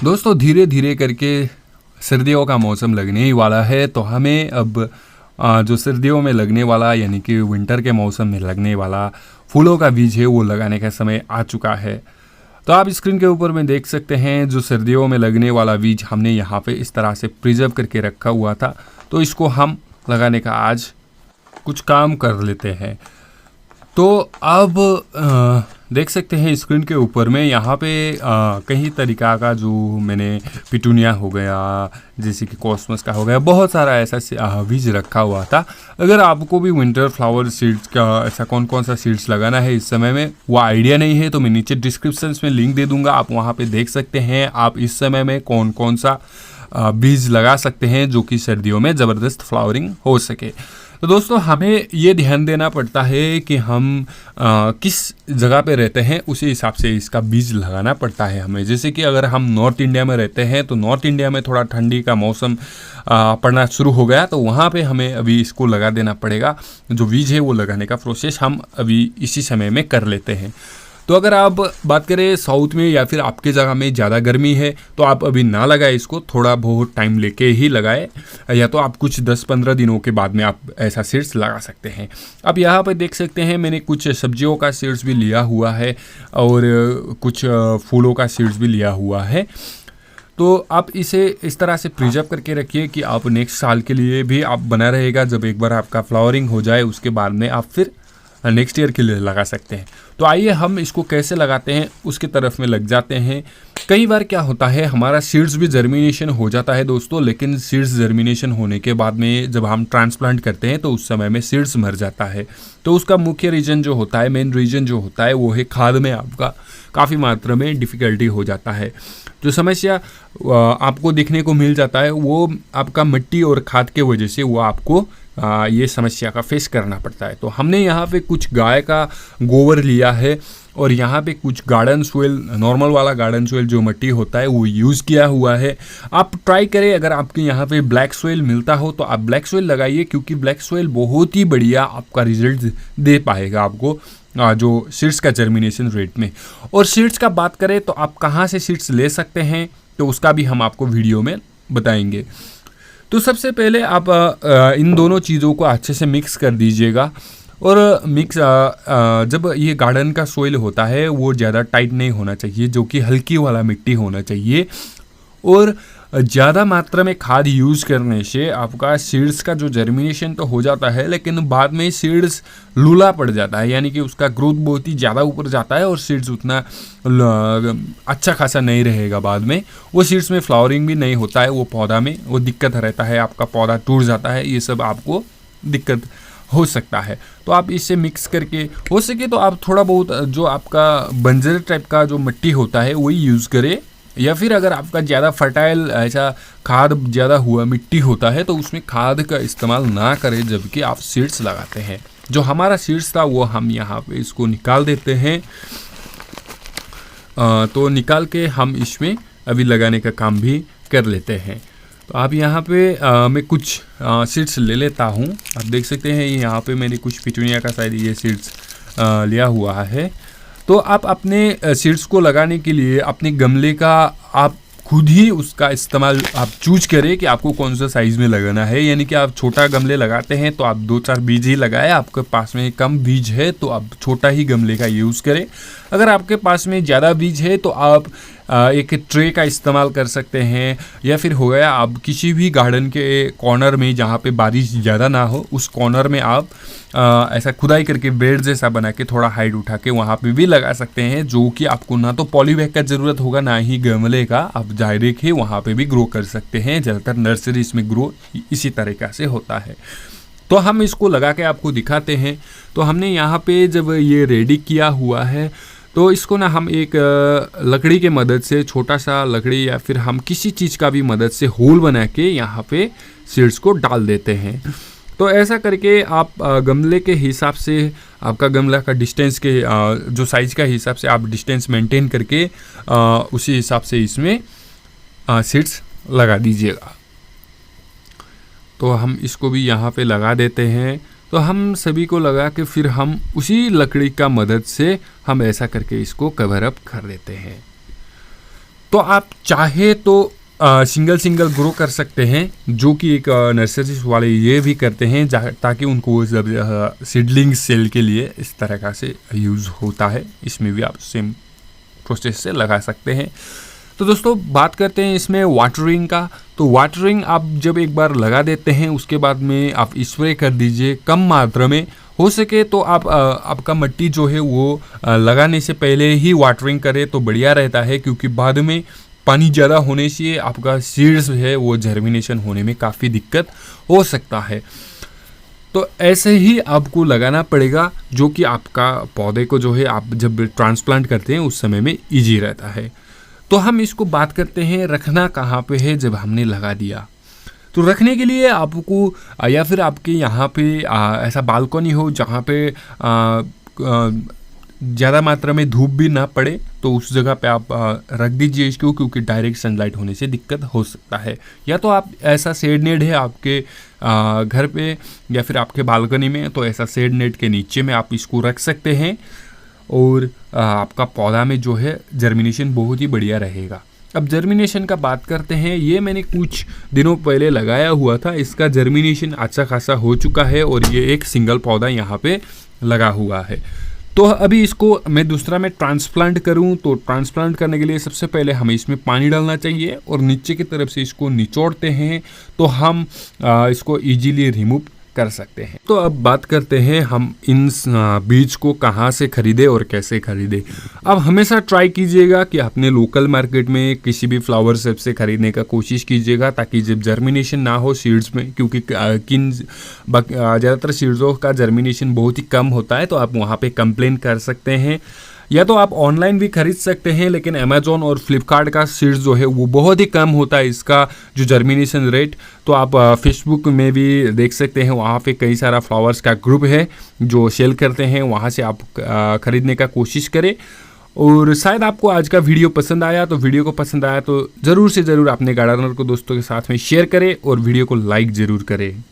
दोस्तों धीरे धीरे करके सर्दियों का मौसम लगने ही वाला है, तो हमें अब जो सर्दियों में लगने वाला यानी कि विंटर के मौसम में लगने वाला फूलों का बीज है वो लगाने का समय आ चुका है। तो आप स्क्रीन के ऊपर में देख सकते हैं जो सर्दियों में लगने वाला बीज हमने यहाँ पे इस तरह से प्रिजर्व करके रखा हुआ था, तो इसको हम लगाने का आज कुछ काम कर लेते हैं। तो अब देख सकते हैं स्क्रीन के ऊपर में यहाँ पे कई तरीक़ा का जो मैंने पिटूनिया हो गया, जैसे कि कॉस्मस का हो गया, बहुत सारा ऐसा बीज रखा हुआ था। अगर आपको भी विंटर फ्लावर सीड्स का ऐसा कौन कौन सा सीड्स लगाना है इस समय में वो आइडिया नहीं है, तो मैं नीचे डिस्क्रिप्शन में लिंक दे दूँगा, आप वहाँ पर देख सकते हैं आप इस समय में कौन कौन सा बीज लगा सकते हैं जो कि सर्दियों में ज़बरदस्त फ्लावरिंग हो सके। तो दोस्तों हमें ये ध्यान देना पड़ता है कि हम किस जगह पे रहते हैं उसी हिसाब से इसका बीज लगाना पड़ता है हमें। जैसे कि अगर हम नॉर्थ इंडिया में रहते हैं तो नॉर्थ इंडिया में थोड़ा ठंडी का मौसम पड़ना शुरू हो गया, तो वहाँ पे हमें अभी इसको लगा देना पड़ेगा। जो बीज है वो लगाने का प्रोसेस हम अभी इसी समय में कर लेते हैं। तो अगर आप बात करें साउथ में या फिर आपके जगह में ज़्यादा गर्मी है तो आप अभी ना लगाए इसको, थोड़ा बहुत टाइम लेके ही लगाए, या तो आप कुछ 10-15 दिनों के बाद में आप ऐसा सीड्स लगा सकते हैं। अब यहाँ पर देख सकते हैं मैंने कुछ सब्जियों का सीड्स भी लिया हुआ है और कुछ फूलों का सीड्स भी लिया हुआ है। तो आप इसे इस तरह से प्रिजर्व करके रखिए कि आप नेक्स्ट साल के लिए भी आप बना रहेगा। जब एक बार आपका फ्लावरिंग हो जाए उसके बाद में आप फिर नेक्स्ट ईयर के लिए लगा सकते हैं। तो आइए हम इसको कैसे लगाते हैं उसकी तरफ में लग जाते हैं। कई बार क्या होता है हमारा सीड्स भी जर्मिनेशन हो जाता है दोस्तों, लेकिन सीड्स जर्मिनेशन होने के बाद में जब हम ट्रांसप्लांट करते हैं तो उस समय में सीड्स मर जाता है। तो उसका मुख्य रीज़न जो होता है, मेन रीज़न जो होता है वो है खाद में आपका काफ़ी मात्रा में डिफ़िकल्टी हो जाता है। जो समस्या आपको देखने को मिल जाता है वो आपका मिट्टी और खाद के वजह से वो आपको ये समस्या का फेस करना पड़ता है। तो हमने यहाँ पे कुछ गाय का गोबर लिया है और यहाँ पे कुछ गार्डन सोइल, नॉर्मल वाला गार्डन सोइल जो मिट्टी होता है वो यूज़ किया हुआ है। आप ट्राई करें, अगर आपके यहाँ पे ब्लैक सोइल मिलता हो तो आप ब्लैक सोइल लगाइए, क्योंकि ब्लैक सोइल बहुत ही बढ़िया आपका रिजल्ट दे पाएगा आपको जो सीड्स का जर्मिनेशन रेट में। और सीड्स का बात करें तो आप कहाँ से सीड्स ले सकते हैं तो उसका भी हम आपको वीडियो में बताएंगे। तो सबसे पहले आप इन दोनों चीज़ों को अच्छे से मिक्स कर दीजिएगा। और मिक्स जब ये गार्डन का सोइल होता है वो ज़्यादा टाइट नहीं होना चाहिए, जो कि हल्की वाला मिट्टी होना चाहिए। और ज़्यादा मात्रा में खाद यूज़ करने से आपका सीड्स का जो जर्मिनेशन तो हो जाता है, लेकिन बाद में सीड्स लूला पड़ जाता है, यानी कि उसका ग्रोथ बहुत ही ज़्यादा ऊपर जाता है और सीड्स उतना अच्छा खासा नहीं रहेगा। बाद में वो सीड्स में फ्लावरिंग भी नहीं होता है, वो पौधा में वो दिक्कत रहता है, आपका पौधा टूट जाता है, ये सब आपको दिक्कत हो सकता है। तो आप इससे मिक्स करके हो सके तो आप थोड़ा बहुत जो आपका बंजर टाइप का जो मिट्टी होता है वही यूज़ करें, या फिर अगर आपका ज़्यादा फर्टाइल ऐसा खाद ज़्यादा हुआ मिट्टी होता है तो उसमें खाद का इस्तेमाल ना करें जबकि आप सीड्स लगाते हैं। जो हमारा सीड्स था वो हम यहाँ पे इसको निकाल देते हैं। तो निकाल के हम इसमें अभी लगाने का काम भी कर लेते हैं। तो आप यहाँ पे मैं कुछ सीड्स ले लेता हूँ। आप देख सकते हैं यहाँ पे मैंने कुछ पिटूनिया का शायद ये सीड्स लिया हुआ है। तो आप अपने सीड्स को लगाने के लिए अपने गमले का आप खुद ही उसका इस्तेमाल आप चूज करें कि आपको कौन सा साइज़ में लगाना है। यानी कि आप छोटा गमले लगाते हैं तो आप 2-4 बीज ही लगाएं, आपके पास में कम बीज है तो आप छोटा ही गमले का यूज़ करें। अगर आपके पास में ज़्यादा बीज है तो आप एक ट्रे का इस्तेमाल कर सकते हैं, या फिर हो गया आप किसी भी गार्डन के कॉर्नर में जहाँ पे बारिश ज़्यादा ना हो उस कॉर्नर में आप ऐसा खुदाई करके बेड जैसा बना के थोड़ा हाइट उठा के वहाँ पे भी लगा सकते हैं, जो कि आपको ना तो पॉलीबैग का ज़रूरत होगा ना ही गमले का, आप डायरेक्ट ही वहाँ पे भी ग्रो कर सकते हैं। ज़्यादातर नर्सरीज में ग्रो इसी तरीक़ा से होता है। तो हम इसको लगा के आपको दिखाते हैं। तो हमने यहाँ पे जब ये रेडी किया हुआ है तो इसको ना हम एक लकड़ी के मदद से, छोटा सा लकड़ी या फिर हम किसी चीज़ का भी मदद से होल बना के यहाँ पे सीड्स को डाल देते हैं। तो ऐसा करके आप गमले के हिसाब से, आपका गमला का डिस्टेंस के जो साइज़ का हिसाब से आप डिस्टेंस मेंटेन करके उसी हिसाब से इसमें सीड्स लगा दीजिएगा। तो हम इसको भी यहाँ पे लगा देते हैं। तो हम सभी को लगा के फिर हम उसी लकड़ी का मदद से हम ऐसा करके इसको कवर अप कर देते हैं। तो आप चाहे तो सिंगल ग्रो कर सकते हैं, जो कि एक नर्सरी वाले ये भी करते हैं, ताकि उनको जब सीडलिंग सेल के लिए इस तरह से यूज़ होता है। इसमें भी आप सेम प्रोसेस से लगा सकते हैं। तो दोस्तों बात करते हैं इसमें वाटरिंग का। तो वाटरिंग आप जब एक बार लगा देते हैं उसके बाद में आप स्प्रे कर दीजिए कम मात्रा में। हो सके तो आप आपका मिट्टी जो है वो लगाने से पहले ही वाटरिंग करें तो बढ़िया रहता है, क्योंकि बाद में पानी ज़्यादा होने से आपका सीड्स है वो जर्मिनेशन होने में काफ़ी दिक्कत हो सकता है। तो ऐसे ही आपको लगाना पड़ेगा, जो कि आपका पौधे को जो है आप जब ट्रांसप्लांट करते हैं उस समय में ईजी रहता है। तो हम इसको बात करते हैं रखना कहाँ पे है जब हमने लगा दिया। तो रखने के लिए आपको या फिर आपके यहाँ पे ऐसा बालकनी हो जहाँ पे ज़्यादा मात्रा में धूप भी ना पड़े, तो उस जगह पे आप रख दीजिए इसको, क्योंकि डायरेक्ट सनलाइट होने से दिक्कत हो सकता है। या तो आप ऐसा शेड नेट है आपके घर पे या फिर आपके बालकनी में, तो ऐसा शेड नेट के नीचे में आप इसको रख सकते हैं और आपका पौधा में जो है जर्मिनेशन बहुत ही बढ़िया रहेगा। अब जर्मिनेशन का बात करते हैं। ये मैंने कुछ दिनों पहले लगाया हुआ था, इसका जर्मिनेशन अच्छा खासा हो चुका है और ये एक सिंगल पौधा यहाँ पे लगा हुआ है। तो अभी इसको मैं दूसरा में ट्रांसप्लांट करूं, तो ट्रांसप्लांट करने के लिए सबसे पहले हमें इसमें पानी डालना चाहिए और नीचे की तरफ से इसको निचोड़ते हैं तो हम इसको इजीली रिमूव कर सकते हैं। तो अब बात करते हैं हम इन बीज को कहाँ से खरीदे और कैसे खरीदे। अब हमेशा ट्राई कीजिएगा कि अपने लोकल मार्केट में किसी भी फ्लावर शॉप से खरीदने का कोशिश कीजिएगा, ताकि जब जर्मिनेशन ना हो सीड्स में, क्योंकि ज़्यादातर सीड्सों का जर्मिनेशन बहुत ही कम होता है, तो आप वहाँ पे कंप्लेन कर सकते हैं। या तो आप ऑनलाइन भी खरीद सकते हैं, लेकिन अमेजोन और फ्लिपकार्ट का सीड्स जो है वो बहुत ही कम होता है इसका जो जर्मिनेशन रेट। तो आप फेसबुक में भी देख सकते हैं, वहाँ पे कई सारा फ्लावर्स का ग्रुप है जो सेल करते हैं, वहाँ से आप खरीदने का कोशिश करें। और शायद आपको आज का वीडियो पसंद आया, तो वीडियो को पसंद आया तो ज़रूर से ज़रूर अपने गार्डनर को दोस्तों के साथ में शेयर करें और वीडियो को लाइक ज़रूर करें।